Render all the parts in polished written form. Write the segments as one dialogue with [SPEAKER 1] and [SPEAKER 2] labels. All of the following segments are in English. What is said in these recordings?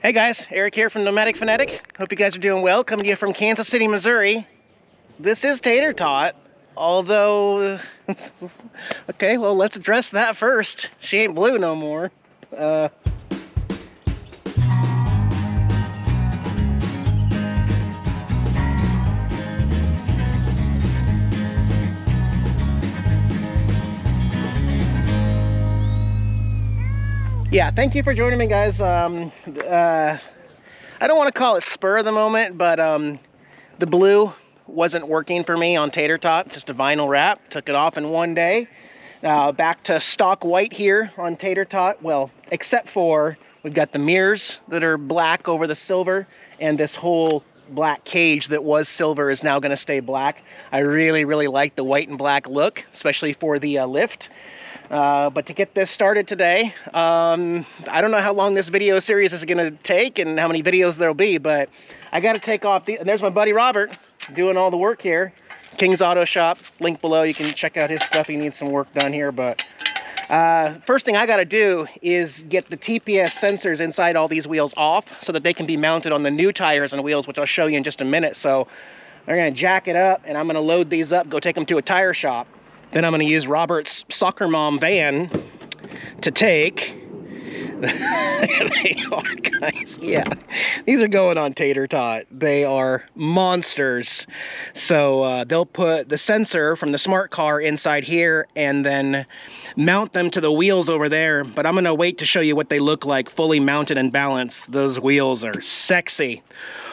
[SPEAKER 1] Hey guys, Eric here from Nomadic Fanatic. Hope you guys are doing well. Coming to you from Kansas City, Missouri. This is Tater Tot, although... okay, well, let's address that first. She ain't blue no more. Yeah, thank you for joining me, guys. I don't want to call it spur of the moment, but the blue wasn't working for me on Tater Tot. Just a vinyl wrap. Took it off in one day. Back to stock white here on Tater Tot. Well, except for we've got the mirrors that are black over the silver, and this whole black cage that was silver is now going to stay black. I really like the white and black look, especially for the lift. But to get this started today, I don't know how long this video series is going to take and how many videos there'll be, but I got to take off and there's my buddy Robert doing all the work here. King's Auto Shop, link below. You can check out his stuff. He needs some work done here, but first thing I got to do is get the TPS sensors inside all these wheels off so that they can be mounted on the new tires and wheels, which I'll show you in just a minute. So I'm going to jack it up and I'm going to load these up, go take them to a tire shop. Then I'm going to use Robert's soccer mom van to take. There they are, guys. Yeah, these are going on Tater Tot. They are monsters. So they'll put the sensor from the smart car inside here and then mount them to the wheels over there. But I'm going to wait to show you what they look like fully mounted and balanced. Those wheels are sexy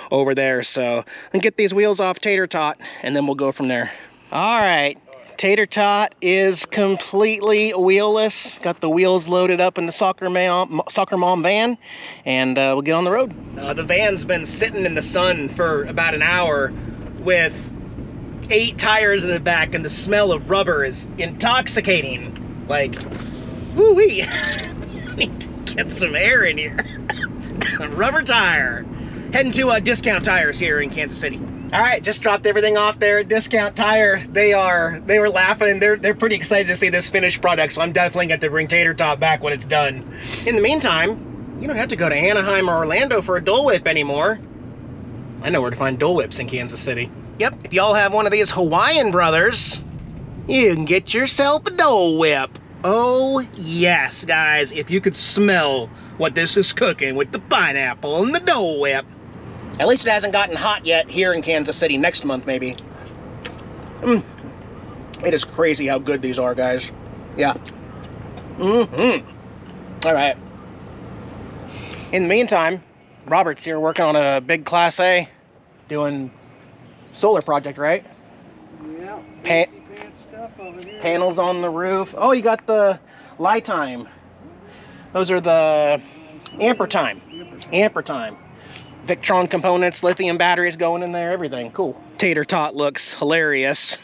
[SPEAKER 1] over there. So I'll get these wheels off Tater Tot and then we'll go from there. All right. Tater Tot is completely wheelless. Got the wheels loaded up in the soccer mom van, and we'll get on the road. The van's been sitting in the sun for about an hour with 8 tires in the back, and the smell of rubber is intoxicating. Like, woo-wee. I need to get some air in here. Rubber tire. Heading to Discount Tires here in Kansas City. All right, just dropped everything off there at Discount Tire. They were laughing. They're pretty excited to see this finished product, so I'm definitely going to bring Tater Tot back when it's done. In the meantime, you don't have to go to Anaheim or Orlando for a Dole Whip anymore. I know where to find Dole Whips in Kansas City. Yep, if y'all have one of these Hawaiian brothers, you can get yourself a Dole Whip. Oh yes, guys, if you could smell what this is cooking with the pineapple and the Dole Whip. At least it hasn't gotten hot yet here in Kansas City. Next month, maybe. It is crazy how good these are, guys. Yeah. All right. In the meantime, Robert's here working on a big Class A, doing solar project, right?
[SPEAKER 2] Yeah. Stuff over here.
[SPEAKER 1] Panels on the roof. Oh, you got the Lifetime. Those are the Amper Time. Victron components, lithium batteries going in there, everything. Cool. Tater Tot looks hilarious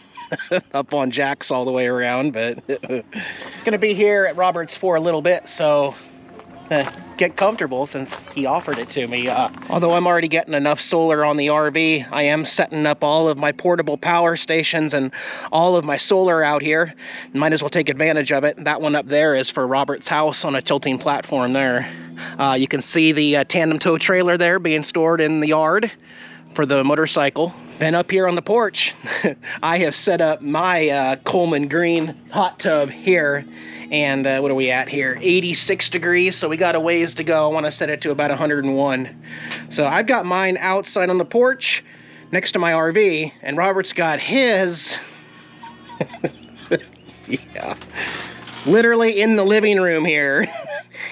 [SPEAKER 1] up on jacks all the way around, but gonna be here at Robert's for a little bit, so get comfortable since he offered it to me. Although I'm already getting enough solar on the RV, I am setting up all of my portable power stations and all of my solar out here. Might as well take advantage of it. That one up there is for Robert's house on a tilting platform there. You can see the tandem tow trailer there being stored in the yard for the motorcycle. Then up here on the porch, I have set up my Coleman Green hot tub here. And what are we at here? 86 degrees, so we got a ways to go. I want to set it to about 101. So I've got mine outside on the porch next to my RV, and Robert's got his, yeah, literally in the living room here.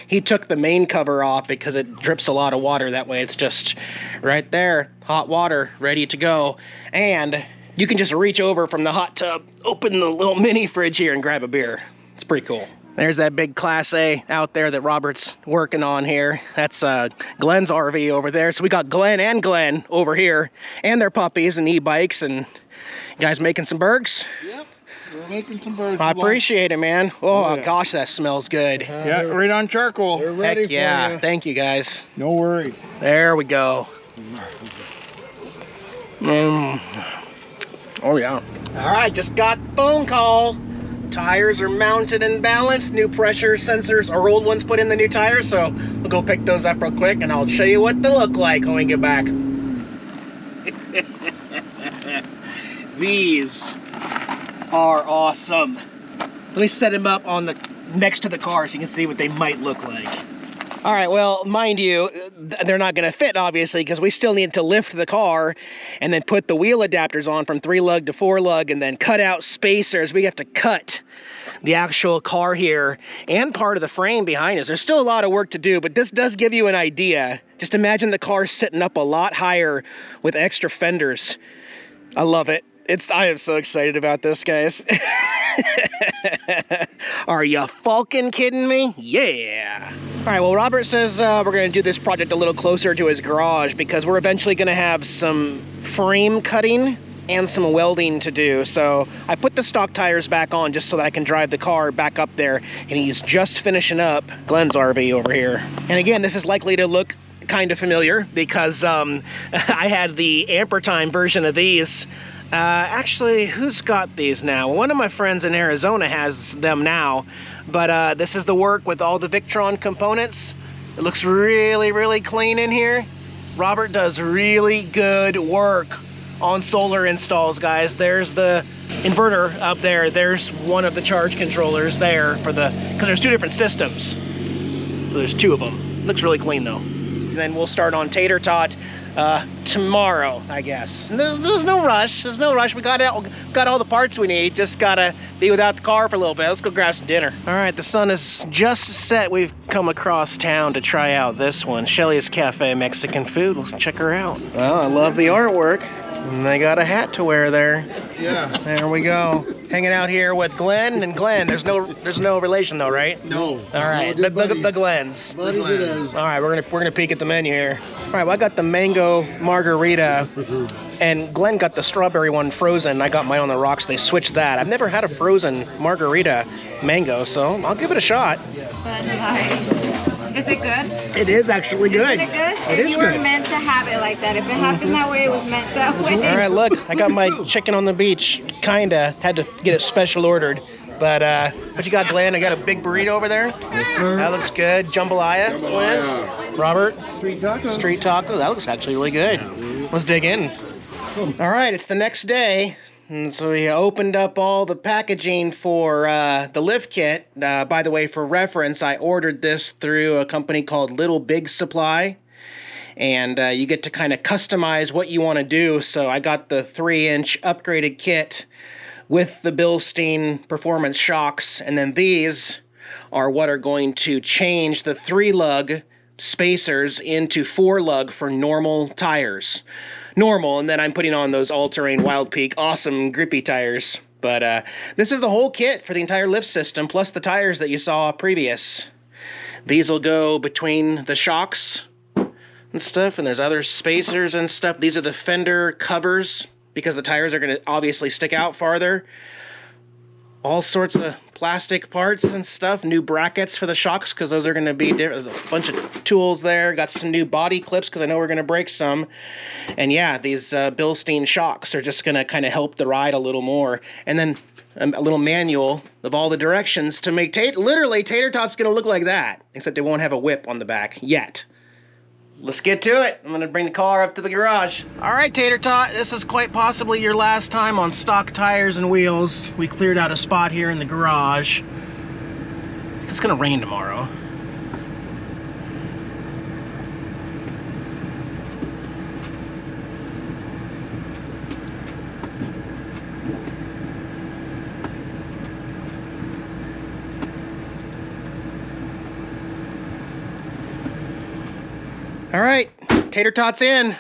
[SPEAKER 1] He took the main cover off because it drips a lot of water that way. It's just right there, hot water, ready to go. And you can just reach over from the hot tub, open the little mini fridge here and grab a beer. It's pretty cool. There's that big Class A out there that Robert's working on here. That's Glenn's RV over there. So we got Glenn and Glenn over here and their puppies and e-bikes. And you guys making some burgers?
[SPEAKER 2] Yep, we're making some burgers.
[SPEAKER 1] I appreciate it, man. Oh, yeah. Gosh, that smells good.
[SPEAKER 2] Yeah, right on charcoal. They're ready.
[SPEAKER 1] Heck yeah,
[SPEAKER 2] for you.
[SPEAKER 1] Thank you guys.
[SPEAKER 2] No worries.
[SPEAKER 1] There we go. Oh yeah. All right, just got a phone call. Tires are mounted and balanced. New pressure sensors, or old ones put in the new tires, so we'll go pick those up real quick and I'll show you what they look like when we get back. These are awesome. Let me set them up on the next to the car so you can see what they might look like. All right, well, mind you, they're not gonna fit, obviously, because we still need to lift the car and then put the wheel adapters on from 3-lug to 4-lug and then cut out spacers. We have to cut the actual car here and part of the frame behind us. There's still a lot of work to do, but this does give you an idea. Just imagine the car sitting up a lot higher with extra fenders. I love it. I am so excited about this, guys. Are you fucking kidding me? Yeah. All right, well, Robert says we're gonna do this project a little closer to his garage because we're eventually gonna have some frame cutting and some welding to do. So I put the stock tires back on just so that I can drive the car back up there, and he's just finishing up Glenn's RV over here. And again, this is likely to look kind of familiar because I had the Amper Time version of these. Actually, who's got these now? One of my friends in Arizona has them now, but this is the work with all the Victron components. It looks really, really clean in here. Robert does really good work on solar installs, guys. There's the inverter up there. There's one of the charge controllers there for because there's 2 different systems. So there's 2 of them. Looks really clean though. And then we'll start on Tater Tot tomorrow, I guess. And there's no rush. There's no rush. We got all the parts we need. Just gotta be without the car for a little bit. Let's go grab some dinner. All right, the sun is just set. We've come across town to try out this one, Shelly's Cafe Mexican Food. Let's check her out. Well, I love the artwork. And they got a hat to wear there.
[SPEAKER 2] Yeah.
[SPEAKER 1] There we go. Hanging out here with Glenn and Glenn. There's no relation though, right?
[SPEAKER 2] No.
[SPEAKER 1] All right. The Glens.
[SPEAKER 2] Buddies it is.
[SPEAKER 1] All right, we're gonna peek at the menu here. All right, well, I got the mango margarita, and Glenn got the strawberry one frozen. I got mine on the rocks. They switched that. I've never had a frozen margarita mango, so I'll give it a shot.
[SPEAKER 3] Is it good?
[SPEAKER 1] It is actually good.
[SPEAKER 3] Is it good?
[SPEAKER 1] It is
[SPEAKER 3] you were
[SPEAKER 1] good.
[SPEAKER 3] meant to have it like that. If it happened that way, it was meant that way.
[SPEAKER 1] All right, look, I got my chicken on the beach. Kinda had to get it special ordered. But what you got, Glenn? I got a big burrito over there. That looks good. Jambalaya. Glenn. Robert.
[SPEAKER 2] Street taco.
[SPEAKER 1] Street taco. That looks actually really good. Let's dig in. All right, it's the next day. And so we opened up all the packaging for the lift kit. By the way, for reference, I ordered this through a company called Little Big Supply. And you get to kind of customize what you want to do. So I got the 3-inch upgraded kit with the Bilstein Performance shocks. And then these are what are going to change the 3-lug spacers into 4-lug for normal tires. Normal, and then I'm putting on those all-terrain Wildpeak awesome grippy tires. But this is the whole kit for the entire lift system, plus the tires that you saw previous. These will go between the shocks and stuff, and there's other spacers and stuff. These are the fender covers, because the tires are going to obviously stick out farther. All sorts of plastic parts and stuff. New brackets for the shocks, because those are going to be different. There's a bunch of tools there. Got some new body clips, because I know we're going to break some. And yeah, these Bilstein shocks are just going to kind of help the ride a little more. And then a little manual of all the directions to make literally Tater Tot's going to look like that, except it won't have a whip on the back yet. Let's get to it. I'm gonna bring the car up to the garage. All right, Tater Tot, this is quite possibly your last time on stock tires and wheels. We cleared out a spot here in the garage. It's gonna rain tomorrow. All right, Tater Tot's in.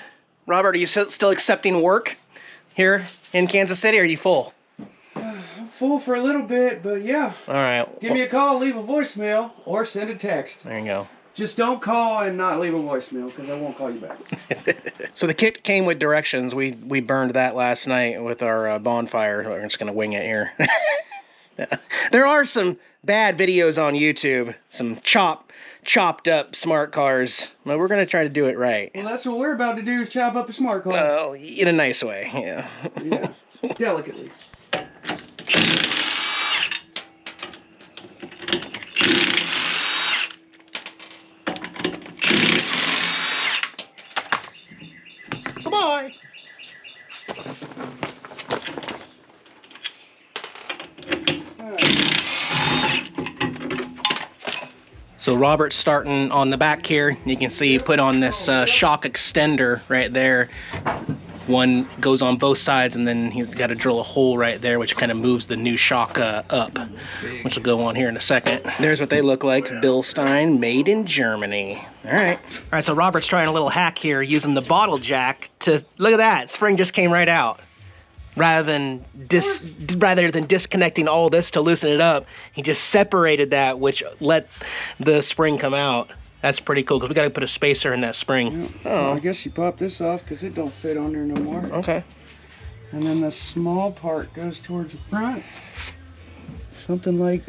[SPEAKER 1] Robert, are you still accepting work here in Kansas City, or are you full?
[SPEAKER 4] I'm full for a little bit, but yeah.
[SPEAKER 1] All right.
[SPEAKER 4] Give me a call, leave a voicemail, or send a text.
[SPEAKER 1] There you go.
[SPEAKER 4] Just don't call and not leave a voicemail, because I won't call you back.
[SPEAKER 1] So the kit came with directions. We burned that last night with our bonfire. We're just going to wing it here. There are some bad videos on YouTube, some chopped up smart cars, but we're going to try to do it right.
[SPEAKER 4] Well, that's what we're about to do, is chop up a smart car.
[SPEAKER 1] Oh, in a nice way, yeah.
[SPEAKER 4] Yeah, delicately.
[SPEAKER 1] boy. So Robert's starting on the back here. You can see he put on this shock extender right there. One goes on both sides, and then he's got to drill a hole right there, which kind of moves the new shock up, which will go on here in a second. There's what they look like. Bilstein, made in Germany. All right, so Robert's trying a little hack here using the bottle jack to, look at that, spring just came right out. Rather than disconnecting all this to loosen it up, he just separated that, which let the spring come out. That's pretty cool, because we got to put a spacer in that spring.
[SPEAKER 4] Yeah. Oh, I guess you pop this off because it don't fit on there no more.
[SPEAKER 1] Okay.
[SPEAKER 4] And then the small part goes towards the front. Something like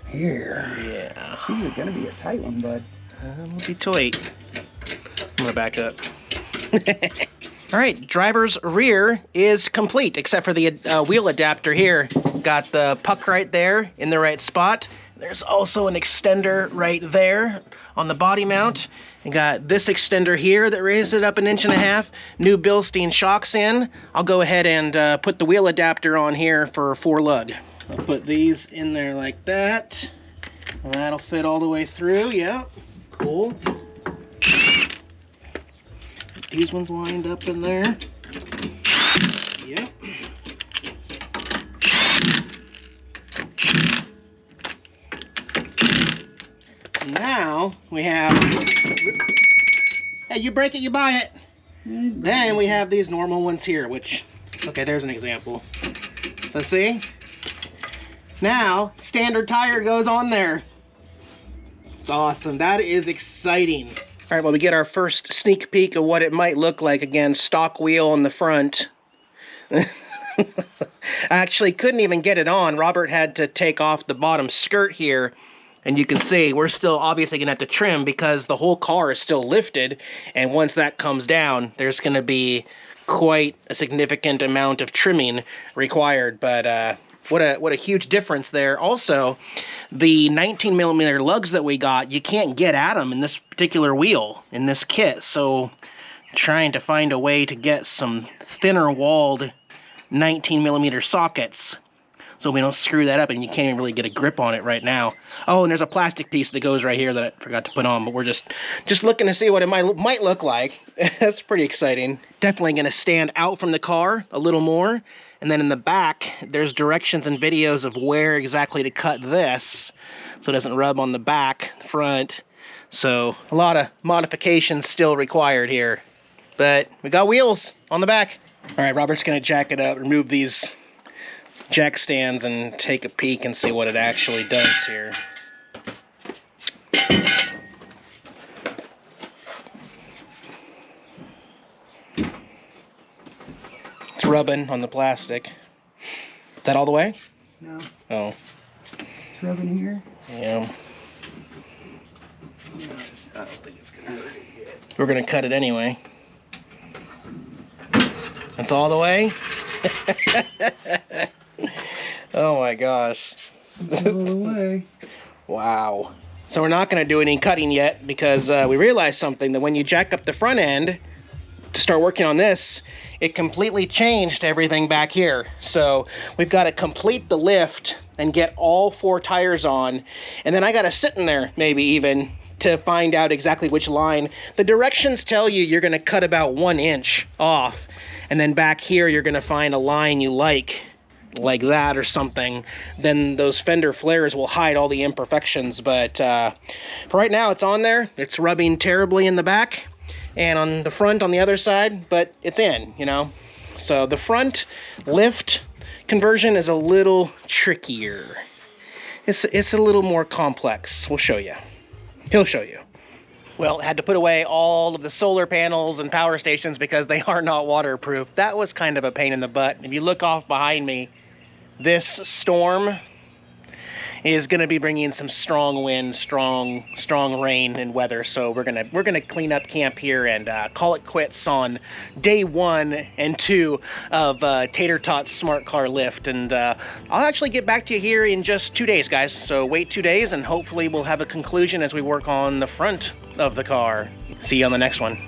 [SPEAKER 4] here.
[SPEAKER 1] Yeah.
[SPEAKER 4] She's gonna be a tight one, bud.
[SPEAKER 1] It'll be tight. I'm gonna back up. All right, driver's rear is complete, except for the wheel adapter here. Got the puck right there in the right spot. There's also an extender right there on the body mount. You got this extender here that raises it up 1.5 inches. New Bilstein shocks in. I'll go ahead and put the wheel adapter on here for 4 lug. I'll put these in there like that. And that'll fit all the way through, yeah. Cool. These ones lined up in there. Yep. Now we have, hey, you break it, you buy it. Then we have these normal ones here, which, okay, there's an example. So see? Now, standard tire goes on there. It's awesome. That is exciting. All right, well, we get our first sneak peek of what it might look like. Again, stock wheel on the front. I actually couldn't even get it on. Robert had to take off the bottom skirt here. And you can see we're still obviously going to have to trim because the whole car is still lifted. And once that comes down, there's going to be quite a significant amount of trimming required. But what a huge difference there. Also, the 19mm lugs that we got, you can't get at them in this particular wheel, in this kit. So trying to find a way to get some thinner walled 19mm sockets so we don't screw that up, and you can't even really get a grip on it right now. Oh, and there's a plastic piece that goes right here that I forgot to put on, but we're just looking to see what it might look like. That's pretty exciting. Definitely going to stand out from the car a little more. And then in the back, there's directions and videos of where exactly to cut this so it doesn't rub on the back, the front. So a lot of modifications still required here. But we got wheels on the back. All right, Robert's going to jack it up, remove these jack stands, and take a peek and see what it actually does here. It's rubbing on the plastic. Is that all the way?
[SPEAKER 4] No.
[SPEAKER 1] Oh.
[SPEAKER 4] It's rubbing here.
[SPEAKER 1] Yeah.
[SPEAKER 4] I don't think it's gonna hurt it yet.
[SPEAKER 1] We're gonna cut it anyway. That's all the way? Oh my gosh.
[SPEAKER 4] All the way.
[SPEAKER 1] Wow. So we're not going to do any cutting yet because we realized something, that when you jack up the front end to start working on this, it completely changed everything back here. So we've got to complete the lift and get all 4 tires on, and then I got to sit in there maybe even to find out exactly which line. The directions tell you you're going to cut about 1 inch off, and then back here you're going to find a line you like that or something. Then those fender flares will hide all the imperfections. But for right now, it's on there. It's rubbing terribly in the back and on the front on the other side, but it's in, you know. So the front lift conversion is a little trickier. It's a little more complex. We'll show you. He'll show you. Well, had to put away all of the solar panels and power stations because they are not waterproof. That was kind of a pain in the butt. If you look off behind me, this storm is going to be bringing some strong wind, strong rain and weather. So we're gonna clean up camp here and call it quits on day 1 and 2 of Tater Tot's smart car lift. And I'll actually get back to you here in just 2 days, guys. So wait 2 days, and hopefully we'll have a conclusion as we work on the front of the car. See you on the next one.